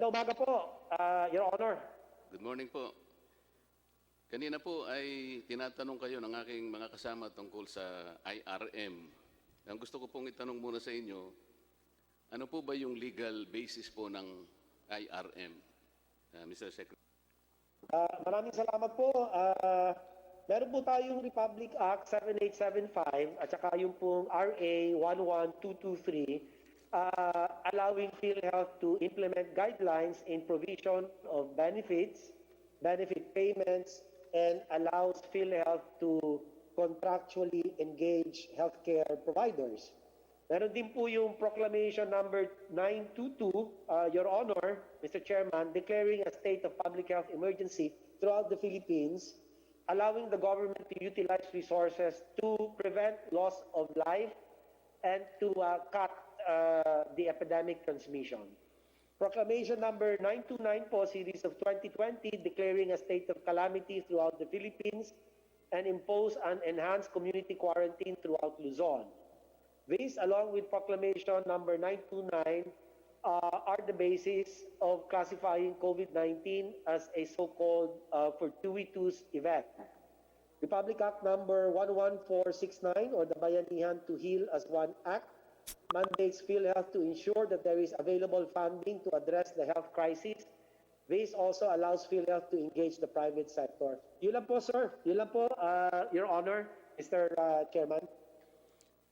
Magandang umaga po, Your Honor. Good morning po. Kanina po ay tinatanong kayo ng aking mga kasama tungkol sa IRM. Ang gusto ko pong itanong muna sa inyo, ano po ba yung legal basis po ng IRM, Mr. Secretary? Maraming salamat po. Meron po tayong Republic Act 7875 at saka yung pong RA 11223 allowing PhilHealth to implement guidelines in provision of benefits, benefit payments, and allows PhilHealth to contractually engage healthcare providers. Meron din po yung Proclamation number 922, Your Honor, Mr. Chairman, declaring a state of public health emergency throughout the Philippines, allowing the government to utilize resources to prevent loss of life and to cut the epidemic transmission. Proclamation number 929 po, series of 2020, declaring a state of calamity throughout the Philippines and impose an enhanced community quarantine throughout Luzon. These, along with Proclamation number 929, are the basis of classifying COVID-19 as a so-called fortuitous event. Republic Act number 11469, or the Bayanihan to Heal as One Act, mandates PhilHealth to ensure that there is available funding to address the health crisis. This also allows PhilHealth to engage the private sector. Yun lang po, sir. Yun lang po, Your Honor, Mr. Chairman.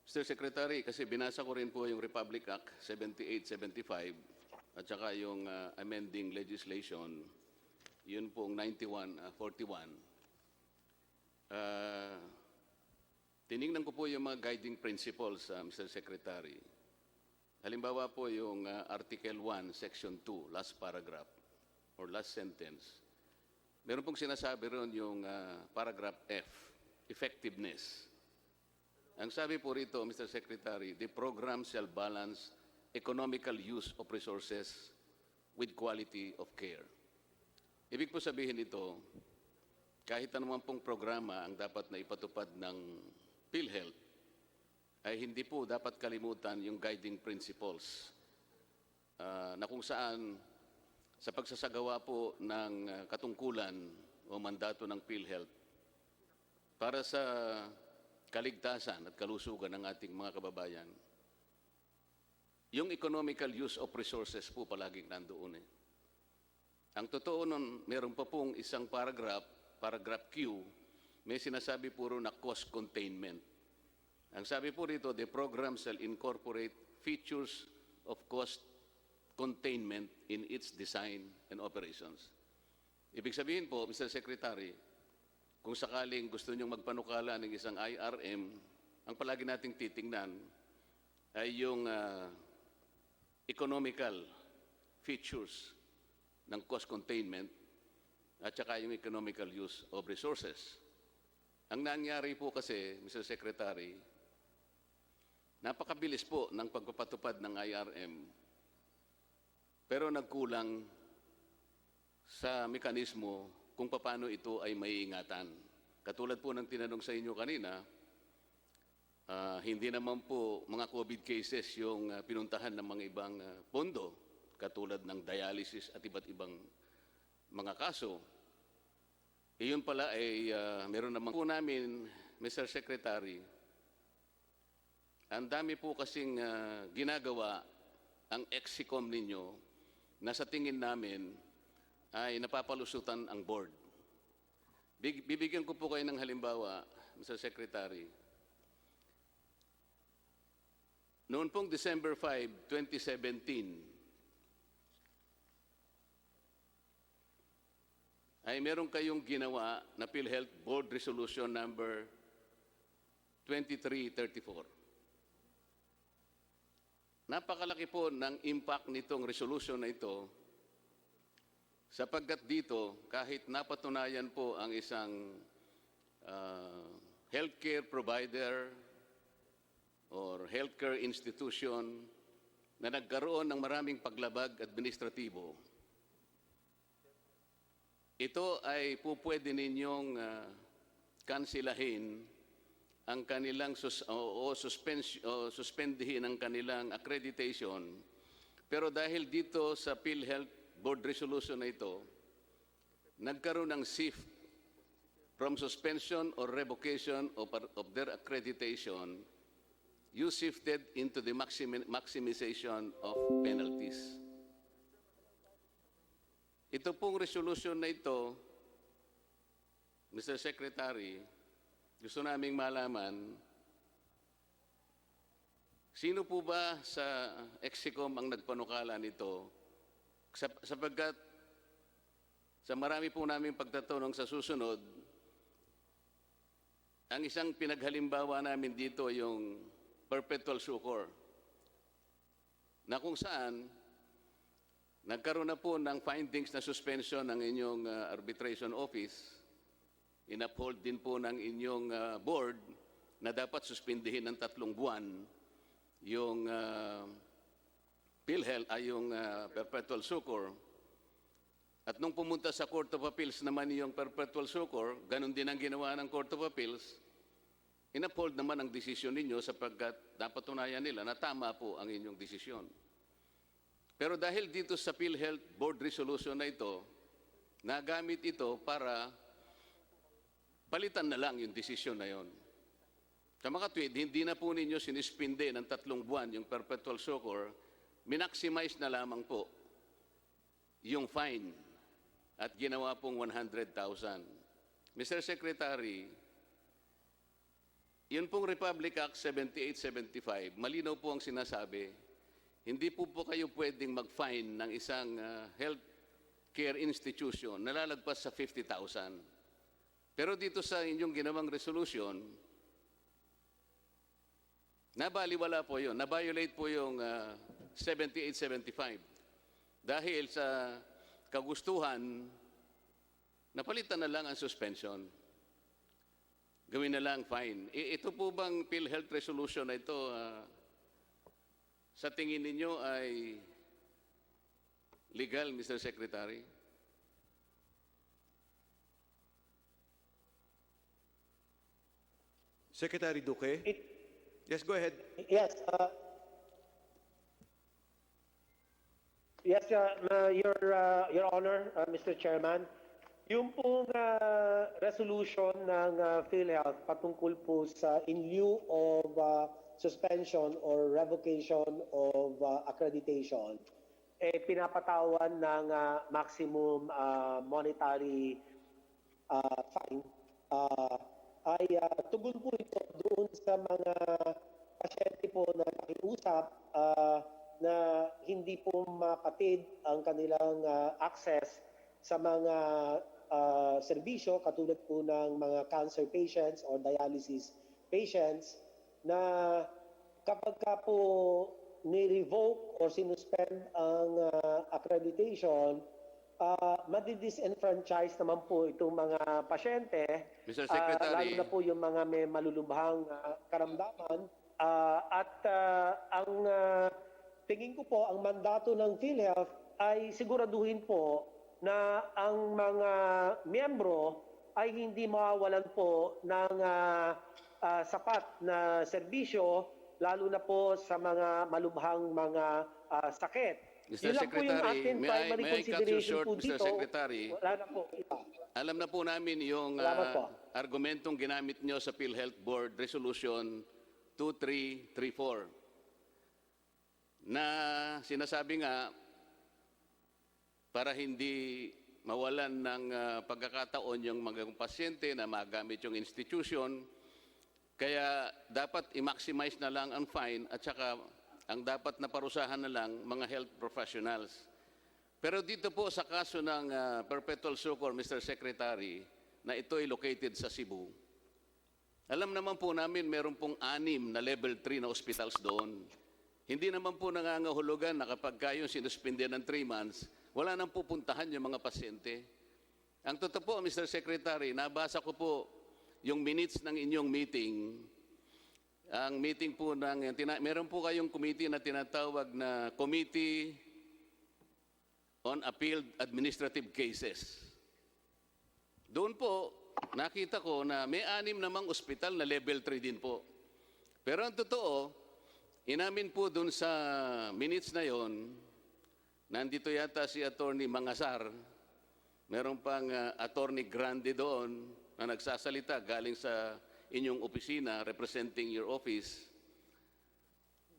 Mr. Secretary, kasi binasa ko rin po yung Republic Act 7875 at saka yung amending legislation, yun pong 9141. Tiningnan ko po yung mga guiding principles, Mr. Secretary. Halimbawa po yung Article 1, Section 2, last paragraph or last sentence. Meron pong sinasabi ron yung paragraph F, effectiveness. Ang sabi po rito, Mr. Secretary, the program shall balance economical use of resources with quality of care. Ibig po sabihin ito, kahit anuman pong programa ang dapat na ipatupad ng PhilHealth, ay hindi po dapat kalimutan yung guiding principles na kung saan sa pagsasagawa po ng katungkulan o mandato ng PhilHealth para sa kaligtasan at kalusugan ng ating mga kababayan, yung economical use of resources po palaging nandoon eh. Ang totoo nun, meron pa pong isang paragraph Q, may sinasabi puro na cost containment. Ang sabi po rito, the program shall incorporate features of cost containment in its design and operations. Ibig sabihin po, Mr. Secretary, kung sakaling gusto niyong magpanukala ng isang IRM, ang palagi nating titingnan ay yung economical features ng cost containment at saka yung economical use of resources. Ang nangyari po kasi, Mr. Secretary, napakabilis po ng pagpapatupad ng IRM, pero nagkulang sa mekanismo kung paano ito ay maiingatan. Katulad po ng tinanong sa inyo kanina, hindi naman po mga COVID cases yung pinuntahan ng mga ibang pondo, katulad ng dialysis at iba't ibang mga kaso. Iyon pala ay meron naman po namin, Mr. Secretary, ang dami po kasing ginagawa ang EXICOM ninyo na sa tingin namin ay napapalusutan ang board. Bibigyan ko po kayo ng halimbawa, Mr. Secretary. Noon pong December 5, 2017, ay meron kayong ginawa na PhilHealth Board Resolution number 2334. Napakalaki po ng impact nitong resolution na ito sapagkat dito kahit napatunayan po ang isang healthcare provider or healthcare institution na nagkaroon ng maraming paglabag administratibo, ito ay po pwede ninyong kansilahin ang kanilang suspendihin ang kanilang accreditation. Pero dahil dito sa PhilHealth Board resolution na ito, nagkaroon ng shift from suspension or revocation of their accreditation, you shifted into the maximization of penalties. Ito pong resolution na ito, Mr. Secretary, gusto naming malaman, sino po ba sa EXICOM ang nagpanukala nito? Sapagkat sa marami po naming pagtatanong sa susunod, ang isang pinaghalimbawa namin dito yung perpetual succor, na kung saan nagkaroon na po ng findings na suspension ng inyong arbitration office, in-uphold din po ng inyong board na dapat suspindihin ng 3 buwan yung PhilHealth ay yung perpetual succor. At nung pumunta sa Court of Appeals naman yung perpetual succor, ganun din ang ginawa ng Court of Appeals, in-uphold naman ang desisyon ninyo sapagkat napatunayan nila na tama po ang inyong desisyon. Pero dahil dito sa PhilHealth Board Resolution na ito, nagamit ito para palitan na lang yung desisyon na yon. Sa mga tweet, hindi na po ninyo sinispinde ng 3 buwan yung perpetual succor, minaximize na lamang po yung fine at ginawa pong 100,000. Mr. Secretary, yun pong Republic Act 7875, malinaw po ang sinasabi, hindi po kayo pwedeng mag-fine ng isang health care institution na lalagpas sa 50,000. Pero dito sa inyong ginawang resolution, nabaliwala po yun, na-violate po yung 7875 dahil sa kagustuhan, napalitan na lang ang suspension. Gawin na lang fine. Ito po bang PhilHealth resolution na ito, sa tingin ninyo ay legal, Mr. Secretary? Secretary Duque? Yes, go ahead. Yes, yes, Your Honor, Mr. Chairman, yung pong resolution ng PhilHealth patungkol po sa in lieu of suspension or revocation of accreditation, pinapatawan ng maximum monetary fine, ay tugon po ito doon sa mga pasyente po na nakiusap na hindi po mapatid ang kanilang access sa mga serbisyo katulad po ng mga cancer patients or dialysis patients na kapag ka po ni-revoke or sinuspend ang accreditation, madi-disenfranchise naman po itong mga pasyente, Mr. Secretary, lalo na po yung mga may malulubhang karamdaman. Ang tingin ko po, ang mandato ng PhilHealth ay siguraduhin po na ang mga miyembro ay hindi mawawalan po ng sapat na serbisyo, lalo na po sa mga malubhang mga sakit. Mr. Yun lang po yung Secretary, ating primary may I cut you consideration short, po Mr. dito. Secretary? Wala na po iba. Alam na po namin yung Salamat po. argumentong ginamit nyo sa PhilHealth Board Resolution 2334 na sinasabi nga para hindi mawalan ng pagkakataon yung mga pasyente na magamit yung institution, kaya dapat i-maximize na lang ang fine at saka ang dapat na parusahan na lang mga health professionals. Pero dito po sa kaso ng perpetual succor, Mr. Secretary, na ito ay located sa Cebu, alam naman po namin meron pong 6 na level 3 na hospitals doon. Hindi naman po nangangahulugan na kapag kayo sinuspinde ng 3 months, wala nang pupuntahan yung mga pasyente. Ang totoo po, Mr. Secretary, nabasa ko po yung minutes ng inyong meeting. Ang meeting po ng, meron po kayong committee na tinatawag na Committee on Appealed Administrative Cases. Doon po, nakita ko na may 6 namang ospital na level 3 din po. Pero ang totoo, inamin po doon sa minutes na yon Nandito yata si Attorney Mangasar. Meron pang Attorney Grande doon na nagsasalita galing sa inyong opisina representing your office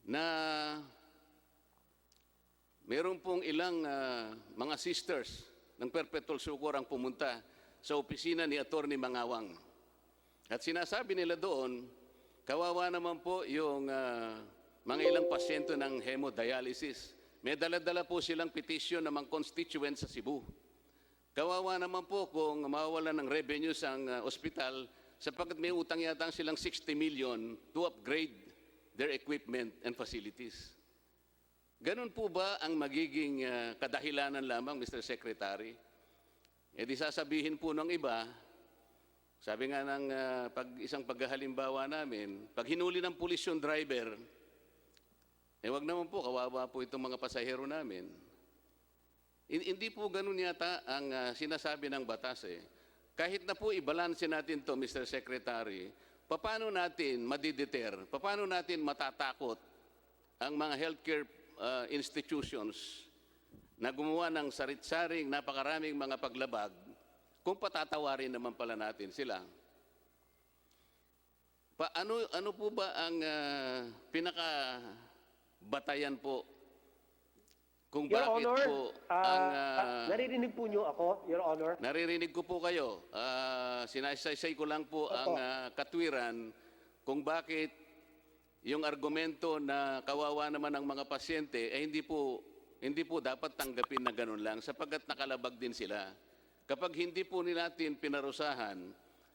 na meron pong ilang mga sisters ng Perpetual Sucor ang pumunta sa opisina ni Attorney Mangawang. At sinasabi nila doon, kawawa naman po yung mga ilang pasyente ng hemodialysis. May dala-dala po silang petition ng mga constituent sa Cebu. Kawawa naman po kung mawawalan ng revenues ang ospital sapagkat may utang yata silang 60 million to upgrade their equipment and facilities. Ganun po ba ang magiging kadahilanan lamang, Mr. Secretary? E di sasabihin po ng iba, sabi nga ng isang paghahalimbawa namin, pag hinuli ng pulis yung driver, wag naman po, kawawa po itong mga pasahero namin. Hindi po ganun yata ang sinasabi ng batas eh. Kahit na po ibalanse natin to, Mr. Secretary, paano natin madideter, paano natin matatakot ang mga healthcare institutions na gumawa ng sarit-saring napakaraming mga paglabag kung patatawarin naman pala natin sila. Ano po ba ang pinakabatayan po kung Your bakit Honor, po ang... naririnig po niyo ako, Your Honor? Naririnig ko po kayo. Sinasaysay ko lang po ang katwiran kung bakit yung argumento na kawawa naman ang mga pasyente ay hindi po dapat tanggapin na ganun lang sapagkat nakalabag din sila. Kapag hindi po natin pinarusahan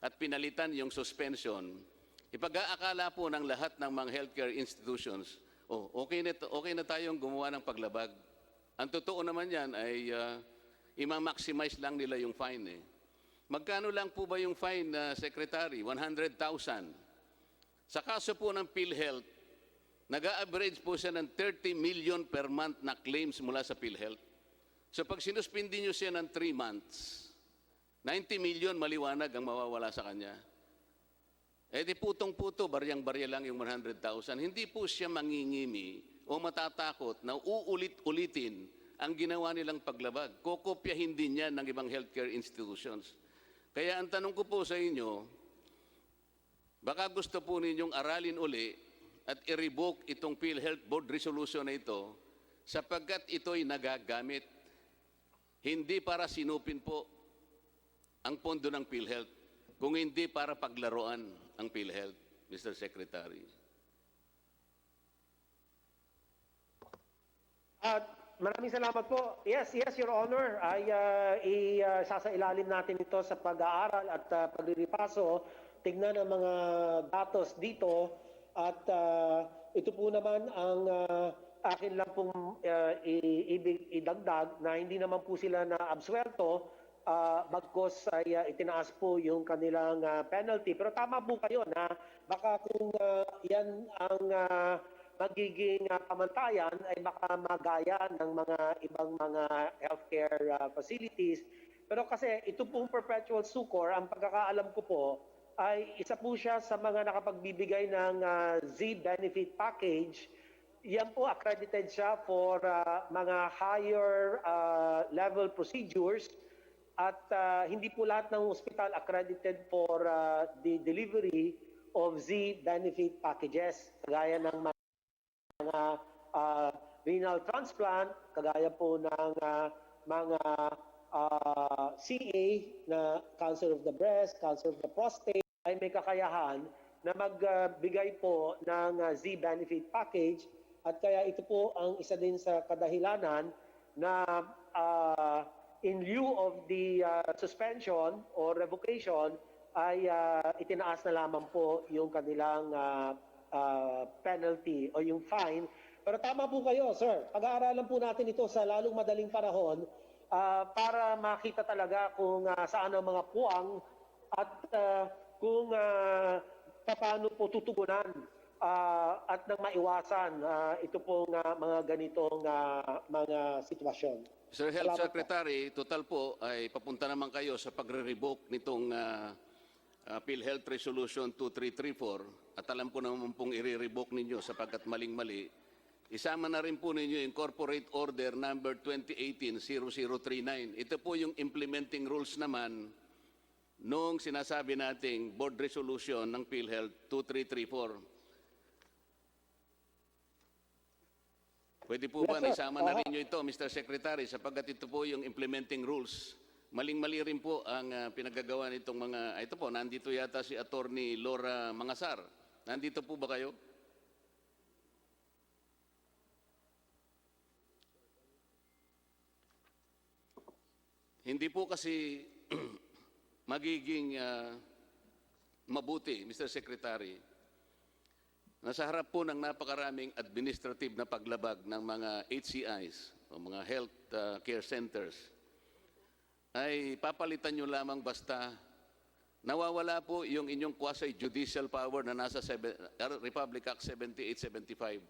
at pinalitan yung suspension, ipag-aakala po ng lahat ng mga healthcare institutions, okay na tayong gumawa ng paglabag. Ang totoo naman yan ay ima-maximize lang nila yung fine. Magkano lang po ba yung fine, Secretary? 100,000. Sa kaso po ng PhilHealth, nag-a-average po siya ng 30 million per month na claims mula sa PhilHealth. So pag sinuspindi nyo siya ng 3 months, 90 million maliwanag ang mawawala sa kanya. Di putong-puto, baryang-barya lang yung 100,000. Hindi po siya mangingimi o matatakot na uulit-ulitin ang ginawa nilang paglabag. Kokopyahin din yan ng ibang healthcare institutions. Kaya ang tanong ko po sa inyo, baka gusto po ninyong aralin uli at i-revoke itong PhilHealth Board resolution na ito sapagkat ito'y nagagamit hindi para sinupin po ang pondo ng PhilHealth, kung hindi para paglaruan ang PhilHealth, Mr. Secretary. Maraming salamat po. Yes, Your Honor. Ay isasailalim natin ito sa pag-aaral at paglilipaso. Tignan ang mga datos dito at ito po naman ang akin lang pong idagdag na hindi naman po sila na-absuelto bagkos ay itinaas po yung kanilang penalty. Pero tama po kayo na baka kung yan ang magiging pamantayan ay baka magaya ng mga ibang mga healthcare facilities. Pero kasi ito pong Perpetual Sucor, ang pagkakaalam ko po, ay isa po siya sa mga nakapagbibigay ng Z-benefit package. Yan po, accredited siya for mga higher level procedures at hindi po lahat ng hospital accredited for the delivery of Z-benefit packages. Kagaya ng mga renal transplant, kagaya po ng mga CA na cancer of the breast, cancer of the prostate, ay may kakayahan na magbigay po ng Z-benefit package at kaya ito po ang isa din sa kadahilanan na in lieu of the suspension or revocation ay itinaas na lamang po yung kanilang penalty o yung fine. Pero tama po kayo, sir. Pag-aaralan po natin ito sa lalong madaling panahon para makita talaga kung saan ang mga puwang at kung paano po tutugunan at nang maiwasan ito pong mga ganitong mga sitwasyon. Sir Health Secretary, total po ay papunta naman kayo sa pagre-revoke nitong PhilHealth Resolution 2334 at alam ko naman pong i-revoke ninyo sapagkat maling-mali. isama na rin po ninyo yung Corporate Order number 2018-0039. Ito po yung implementing rules naman nung sinasabi nating board resolution ng PhilHealth 2334. Pwede po ba Yes, sir. naisama na rin nyo ito, Mr. Secretary, sapagkat ito po yung implementing rules. Maling-mali rin po ang pinagagawa nitong mga, ito po, nandito yata si Attorney Laura Mangasar. Nandito po ba kayo? Hindi po kasi magiging mabuti, Mr. Secretary, nasa harap po ng napakaraming administrative na paglabag ng mga HCIs o mga health care centers, ay papalitan nyo lamang basta nawawala po yung inyong quasi-judicial power na nasa Republic Act 7875.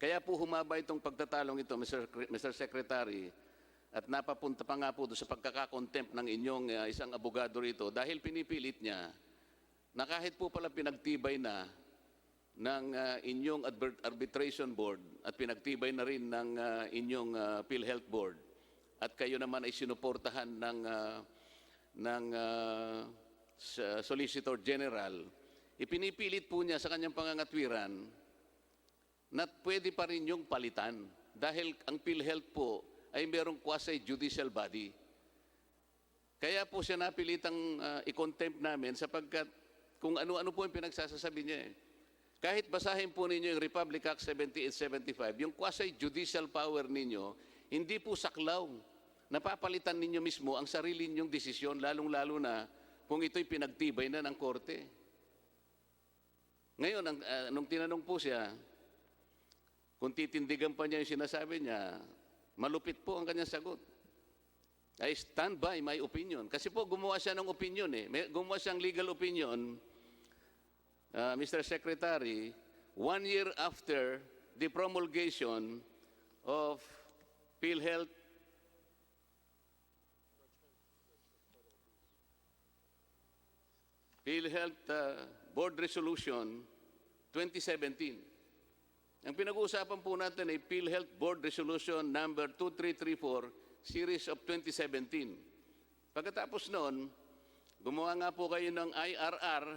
Kaya po humaba itong pagtatalong ito, Mr. Secretary, at napapunta pa nga po doon sa pagkakakontempt ng inyong isang abogado rito dahil pinipilit niya na kahit po pala pinagtibay na ng inyong arbitration board at pinagtibay na rin ng inyong PhilHealth board at kayo naman ay sinuportahan ng Solicitor General, ipinipilit po niya sa kanyang pangangatwiran na pwede pa rin yung palitan dahil ang PhilHealth po ay merong quasi-judicial body. Kaya po siya napilitang i-contempt namin sapagkat kung ano-ano po yung pinagsasasabi niya eh. Kahit basahin po ninyo yung Republic Act 7875, yung quasi-judicial power ninyo, hindi po saklaw. Napapalitan ninyo mismo ang sarili ninyong desisyon, lalong-lalo na kung ito'y pinagtibay na ng korte. Ngayon, nung tinanong po siya, kung titindigan pa niya yung sinasabi niya, malupit po ang kanyang sagot. I stand by my opinion. Kasi po gumawa siya ng opinion eh. Gumawa siyang legal opinion, Mr. Secretary, 1 year after the promulgation of PhilHealth Board Resolution 2017. Ang pinag-uusapan po natin ay PhilHealth Board Resolution number 2334, Series of 2017. Pagkatapos noon, gumawa nga po kayo ng IRR,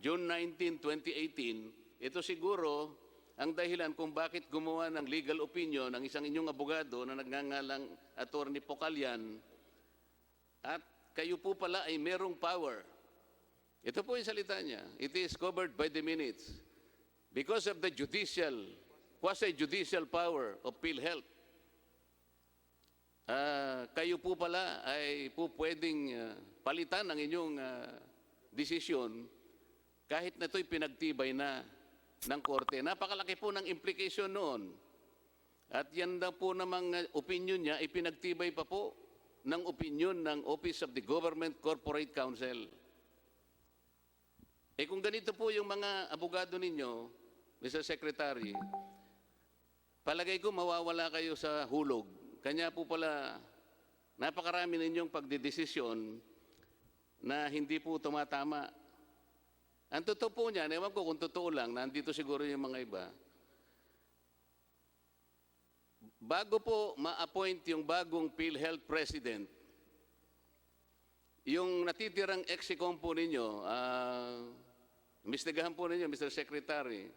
June 19, 2018. Ito siguro ang dahilan kung bakit gumawa ng legal opinion ng isang inyong abogado na nagngangalang Attorney Pocalian at kayo po pala ay merong power. Ito po yung salita niya. It is covered by the minutes. Because of the quasi-judicial power of PhilHealth, kayo po pala ay po pwedeng palitan ang inyong desisyon kahit na ito'y pinagtibay na ng korte. Napakalaki po ng implication noon. At yan daw po namang opinion niya, ipinagtibay pa po ng opinion ng Office of the Government Corporate Counsel. Kung ganito po yung mga abogado ninyo, Mr. Secretary, palagay ko mawawala kayo sa hulog. Kanya po pala, napakarami ninyong pagdidesisyon na hindi po tumatama. Ang totoo po niyan, ewan ko kung totoo lang, nandito siguro yung mga iba. Bago po ma-appoint yung bagong PhilHealth President, yung natitirang ex-ecom po ninyo, imbestigahan po ninyo, Mr. Secretary,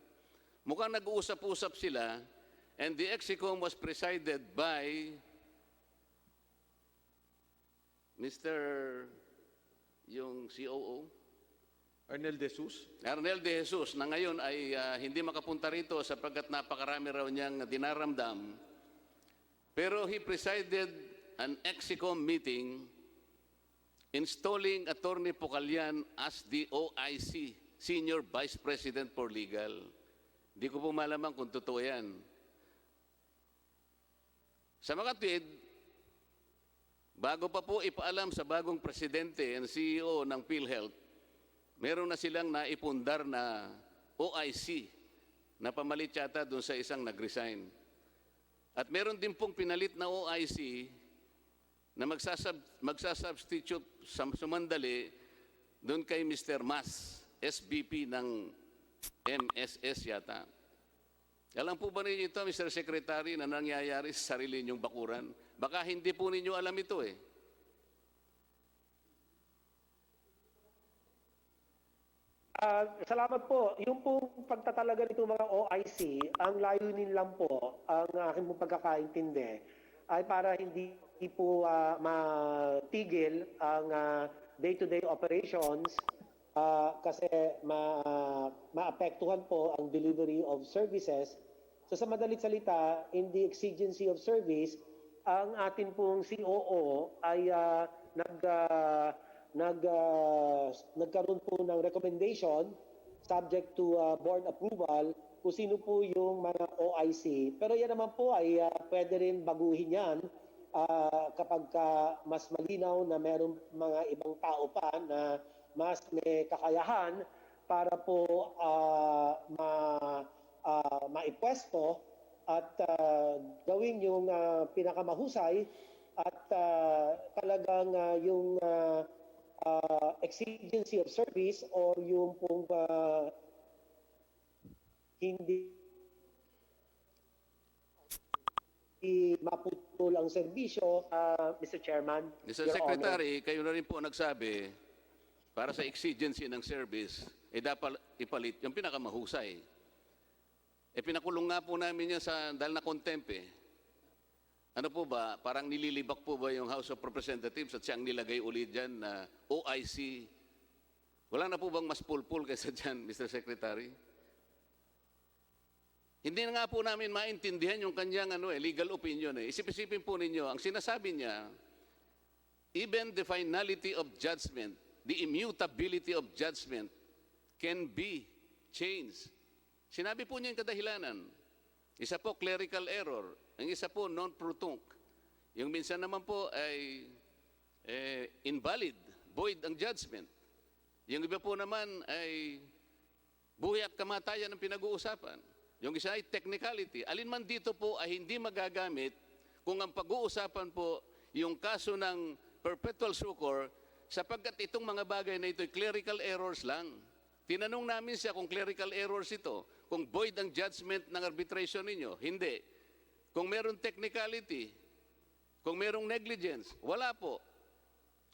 mukhang nag-uusap-usap sila and the ex-ecom was presided by Mr. yung COO? Arnel De Jesus. Arnel De Jesus, na ngayon ay hindi makapunta rito sapagkat napakarami raw niyang dinaramdam. Pero he presided an ex-ecom meeting installing Attorney Pocalian as the OIC, Senior Vice President for Legal. Di ko po malaman kung totoo yan. Sa makatwid, bago pa po ipaalam sa bagong presidente and CEO ng PhilHealth, meron na silang naipundar na OIC na pamalit yata doon sa isang nag-resign. At meron din pong pinalit na OIC na magsasubstitute sumandali doon kay Mr. Mas, SVP ng MSS yata. Alam po ba ninyo ito, Mr. Secretary, na nangyayari sa sarili ninyong bakuran? Baka hindi po ninyo alam ito eh. Salamat po. Yung pong pagtatalaga nito mga OIC, ang layunin lang po, ang aking pong pagkakaintindi, ay para hindi po matigil ang day-to-day operations kasi maapektuhan po ang delivery of services. So sa madalit salita, in the exigency of service, ang atin pong COO ay nagkaroon po ng recommendation subject to board approval kung sino po yung mga OIC. Pero yan naman po ay pwede rin baguhin yan kapag mas malinaw na merong mga ibang tao pa na mas may kakayahan para po maipwesto at gawin yung pinakamahusay at talagang yung exigency of service or yung pong hindi maputol ang serbisyo, Mr. Chairman. Mr. Your Secretary, kayo na rin po nagsabi, para sa exigency ng service, dapat ipalit yung pinakamahusay. Pinakulong nga po namin yan dahil na contempt eh. Ano po ba, parang nililibak po ba yung House of Representatives at siyang nilagay ulit dyan na OIC? Wala na po bang mas pulpul kaysa dyan, Mr. Secretary? Hindi na nga po namin maintindihan yung kanyang legal opinion eh. Isip-isipin po ninyo, ang sinasabi niya, even the finality of judgment, the immutability of judgment can be changed. Sinabi po niya yung kadahilanan. Isa po, clerical error. Ang isa po, non-protunct. Yung minsan naman po ay invalid, void ang judgment. Yung iba po naman ay buhay at kamatayan ang pinag-uusapan. Yung isa ay technicality. Alin man dito po ay hindi magagamit kung ang pag-uusapan po yung kaso ng perpetual succor sapagkat itong mga bagay na ito ay clerical errors lang. Tinanong namin siya kung clerical errors ito, kung void ang judgment ng arbitration ninyo. Hindi. Kung meron technicality, kung merong negligence, wala po.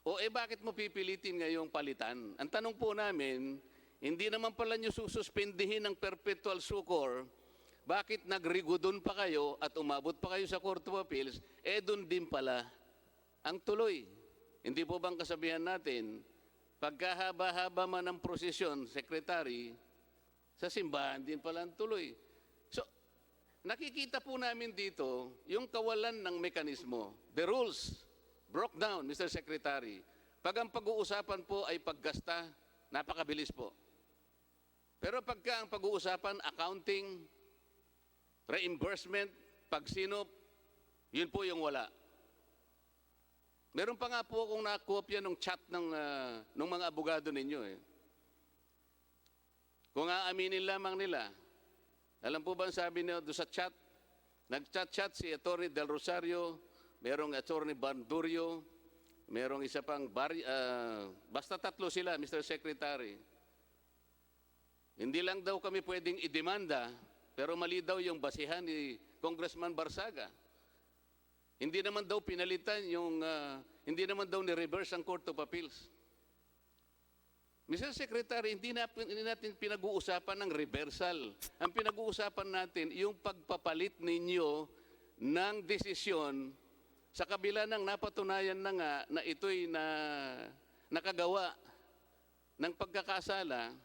O bakit mo pipilitin ngayong palitan? Ang tanong po namin, hindi naman pala nyo sususpendihin ng perpetual succor, bakit nagrigudon pa kayo at umabot pa kayo sa Court of Appeals, doon din pala ang tuloy. Hindi po bang kasabihan natin, pagkahaba-haba man ang prosesyon, Secretary, sa simbahan din pala ang tuloy. So, nakikita po namin dito yung kawalan ng mekanismo. The rules broke down, Mr. Secretary. Pag ang pag-uusapan po ay paggasta, napakabilis po. Pero pagka ang pag-uusapan, accounting, reimbursement, pagsinop, yun po yung wala. Meron pa nga po akong nakopya ng chat ng mga abogado ninyo eh. Kung aaminin lamang nila, alam po ba ang sabi niyo doon sa chat? Nag-chat-chat si Atty. Del Rosario, merong Atty. Bandurio, merong isa pang, basta tatlo sila, Mr. Secretary. Hindi lang daw kami pwedeng idemanda, pero mali daw yung basihan ni Congressman Barsaga. Hindi naman daw pinalitan hindi naman daw ni-reverse ang Court of Appeals. Mr. Secretary, hindi natin pinag-uusapan ng reversal. Ang pinag-uusapan natin, yung pagpapalit ninyo ng desisyon sa kabila ng napatunayan na nga na ito'y nakagawa ng pagkakasala,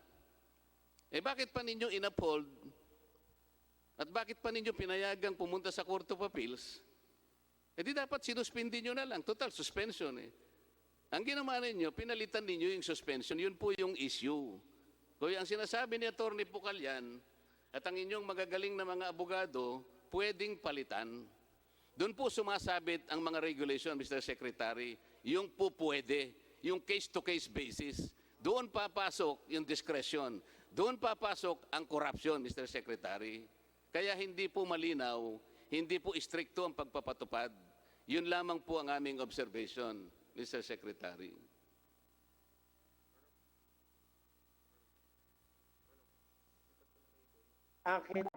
bakit pa ninyo in-uphold at bakit pa ninyo pinayagang pumunta sa Court of Appeals? Di dapat sinuspindi nyo na lang. Total, suspension eh. Ang ginawa ninyo, pinalitan ninyo yung suspension. Yun po yung issue. Kaya ang sinasabi ni Atty. Pucallan at ang inyong magagaling na mga abogado, pwedeng palitan. Doon po sumasabit ang mga regulation, Mr. Secretary. Yung po pwede. Yung case-to-case basis. Doon papasok yung discretion. Doon papasok ang corruption, Mr. Secretary. Kaya hindi po malinaw, hindi po istrikto ang pagpapatupad. Yun lamang po ang aming observation, Mr. Secretary. Akin